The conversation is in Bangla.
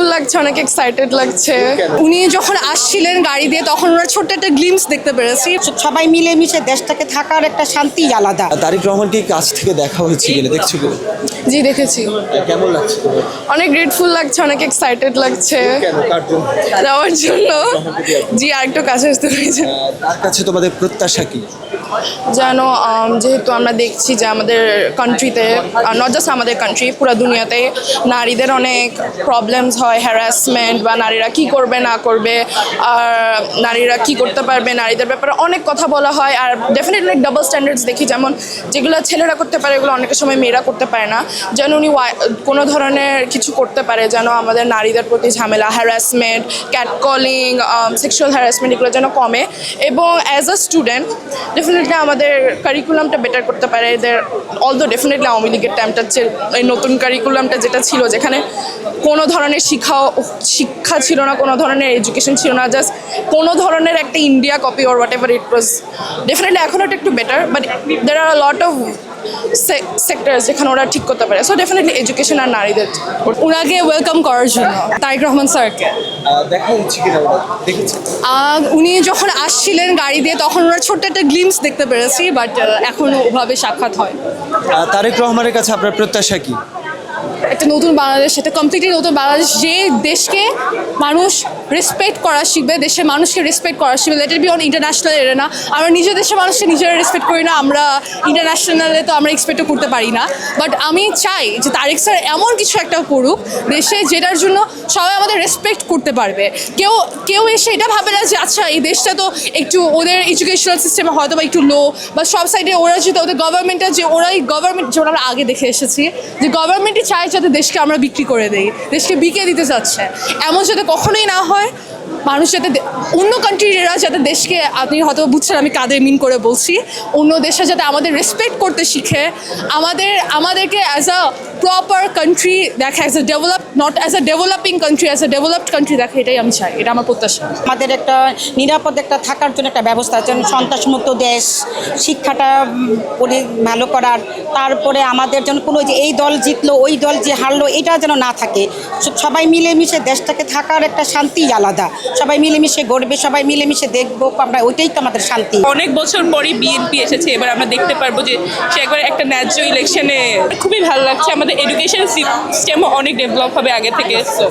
গ্রেটফুল লাগছে, অনেক এক্সাইটেড লাগছে। উনি যখন আসছিলেন গাড়ি দিয়ে তখন ওরা ছোট্ট একটা গ্লিমস দেখতে পেরেছি। সবাই মিলেমিশে দেশটাকে থাকার একটা শান্তি আলাদা। তারেক রহমানকে কাছ থেকে দেখা হয়েছে কিনা দেখছো কিনা? জি দেখেছি, কেমন লাগছে তোমার? অনেক গ্রেটফুল লাগছে, অনেক এক্সাইটেড লাগছে কেন, কার জন্য? যাওয়ার জন্য। জি আরেকটু কাছে আসতে পেরেছে। তার কাছে তোমাদের প্রত্যাশা কি? যেন যেহেতু আমরা দেখছি যে আমাদের কান্ট্রিতে, নট জাস্ট আমাদের কান্ট্রি, পুরো দুনিয়াতে নারীদের অনেক প্রবলেমস হয়, হ্যারাসমেন্ট বা নারীরা কি করবে না করবে, আর নারীরা কি করতে পারবে, নারীদের ব্যাপারে অনেক কথা বলা হয়। আর ডেফিনেটলি অনেক ডাবল স্ট্যান্ডার্ডস দেখি, যেমন যেগুলো ছেলেরা করতে পারে এগুলো অনেকের সময় মেয়েরা করতে পারে না। যেন উনি কোনো ধরনের কিছু করতে পারে যেন আমাদের নারীদের প্রতি ঝামেলা, হ্যারাসমেন্ট, ক্যাটকলিং, সেক্সুয়াল হ্যারাসমেন্ট এগুলো যেন কমে। এবং অ্যাজ আ স্টুডেন্ট ডেফিনেটলি আমাদের কারিকুলামটা বেটার করতে পারে এদের। অলদো ডেফিনেটলি আওয়ামী লীগের টাইমটা এই নতুন কারিকুলামটা যেটা ছিল, যেখানে কোনো ধরনের শিক্ষা ছিল না, কোনো ধরনের এডুকেশন ছিল না, জাস্ট কোনো ধরনের একটা India copy or whatever it was. Definitely এখন ওটা একটু better, but there are lot of sector যেখানে ওরা ঠিক করতে পারে। সো ডেফিনেটলি এডুকেশন আর নারীদের ওনাকে ওয়েলকাম করার জন্য তারেক রহমান স্যারকে দেখা হচ্ছে কিনা দেখেছি? উনি যখন আসছিলেন গাড়ি দিয়ে তখন ওরা ছোট্ট একটা গ্লিমস দেখতে পেরেছি, বাট এখনো ওভাবে সাক্ষাৎ হয়। তারেক রহমানের কাছে আপনার প্রত্যাশা কি? একটা নতুন বাংলাদেশ, একটা কমপ্লিটলি নতুন বাংলাদেশ, যে দেশকে মানুষ রেসপেক্ট করা শিখবে, দেশের মানুষকে রেসপেক্ট করা শিখবে। Let it be on international arena. আমরা নিজের দেশের মানুষকে নিজেরা রেসপেক্ট করি না, আমরা ইন্টারন্যাশনালে তো আমরা এক্সপেক্টও করতে পারি না। বাট আমি চাই যে তারেক স্যার এমন কিছু একটা করুক দেশে, যেটার জন্য সবাই আমাদের রেসপেক্ট করতে পারবে। কেউ এসে এটা ভাবে না যে আচ্ছা এই দেশটা তো একটু ওদের এডুকেশনাল সিস্টেমে হয়তো বা একটু লো, বা সব সাইডে ওরা যেটা ওদের গভর্নমেন্টটা, যে ওরাই গভর্নমেন্ট, যেমন আমরা আগে দেখে এসেছি যে গভর্নমেন্টই চায় যাতে দেশকে আমরা বিক্রি করে দেই, দেশকে বিকে দিতে চাচ্ছে। এমন যাতে কখনোই না হয়। মানুষ যাতে অন্য কান্ট্রিরা যাতে দেশকে, আপনি হয়তো বুঝছেন আমি কাদের মিন করে বলছি, অন্য দেশে যাতে আমাদের রেসপেক্ট করতে শিখে, আমাদেরকে অ্যাজ আ প্রপার কান্ট্রি দেখে, as a develop, not as a developing country, as a developed country দেখে, এটাই আমি চাই, এটা আমার প্রত্যাশা। আমাদের একটা নিরাপদ একটা থাকার জন্য একটা ব্যবস্থা আছে, সন্ত্রাসমুক্ত দেশ, শিক্ষাটা ভালো করার, তারপরে আমাদের যেন কোনো যে এই দল জিতলো ওই দল যে হারলো এটা যেন না থাকে। সবাই মিলেমিশে দেশটাকে থাকার একটা শান্তি আলাদা। সবাই মিলেমিশে গড়বে, সবাই মিলেমিশে দেখবো আমরা, ওইটাই তো আমাদের শান্তি। অনেক বছর পরই বিএনপি এসেছে, এবার আমরা দেখতে পারবো যে সে একবার একটা ন্যায্য ইলেকশনে। খুবই ভালো লাগছে, আমাদের এডুকেশন সিস্টেমও অনেক ডেভেলপ হবে আগে থেকে। সো